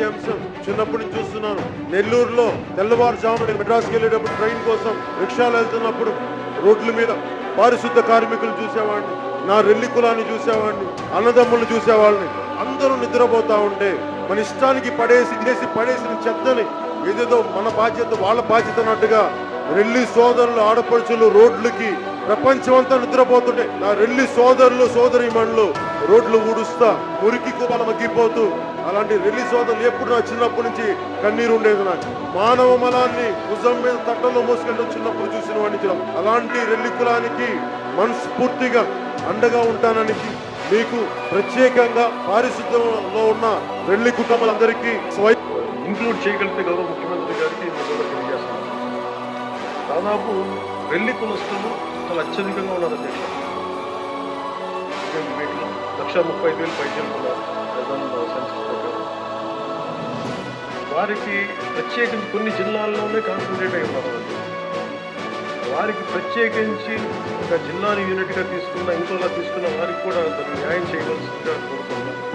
అంశం చిన్నప్పటి నుంచి చూస్తున్నాను. నెల్లూరులో తెల్లవారుజామున మెడ్రాస్కి వెళ్ళేటప్పుడు ట్రైన్ కోసం రిక్షాలు వెళ్తున్నప్పుడు రోడ్ల మీద పారిశుద్ధ కార్మికులు చూసేవాడిని, నా రెల్లి కులాన్ని చూసేవాడిని, అన్నదమ్ములు చూసేవాళ్ళని. అందరూ నిద్రపోతా ఉంటే మన ఇష్టానికి పడేసిన చెత్తని ఏదేదో మన బాధ్యత వాళ్ళ బాధ్యత అన్నట్టుగా రెల్లి సోదరులు ఆడపడుచులు రోడ్లకి ప్రపంచమంతా నిద్రపోతుంటే నా రెల్లి సోదరులు సోదరీమణులు రోడ్లు ఊడుస్తా మురికి కుప్పలు మగ్గిపోతూ అలాంటి రెల్లి సోదరులు ఎప్పుడు నా చిన్నప్పటి నుంచి కన్నీరు ఉండేది. నాకు మానవ మలాన్ని భుజం మీద తట్టలో మోసుకెళ్ళి చిన్నప్పుడు చూసిన వాడిని. అలాంటి రెల్లి కులానికి మనస్ఫూర్తిగా అండగా ఉంటానని మీకు ప్రత్యేకంగా పారిశుద్ధ్యంలో ఉన్న రెల్లి కుటుంబాలందరికీ ఇంక్లూడ్ చేయగలిగితే గౌరవ ముఖ్యమంత్రి గారికి తెలియజేస్తున్నాను. దాదాపు రెల్లి కులస్తులు చాలా అత్యధికంగా ఉన్నారు అధ్యక్ష. వీటిలో 1,35,000 పైసలు ఉన్నారు సెన్సస్ ప్రకారం. వారికి ప్రత్యేకించి కొన్ని జిల్లాల్లోనే కాన్సన్ట్రేట్ అయి ఉన్నారు. వారికి ప్రత్యేకించి ఒక జిల్లాని యూనిట్గా తీసుకున్న ఇంకోలా తీసుకున్న వారికి కూడా న్యాయం చేయవలసిందిగా కోరుకుంటున్నాను.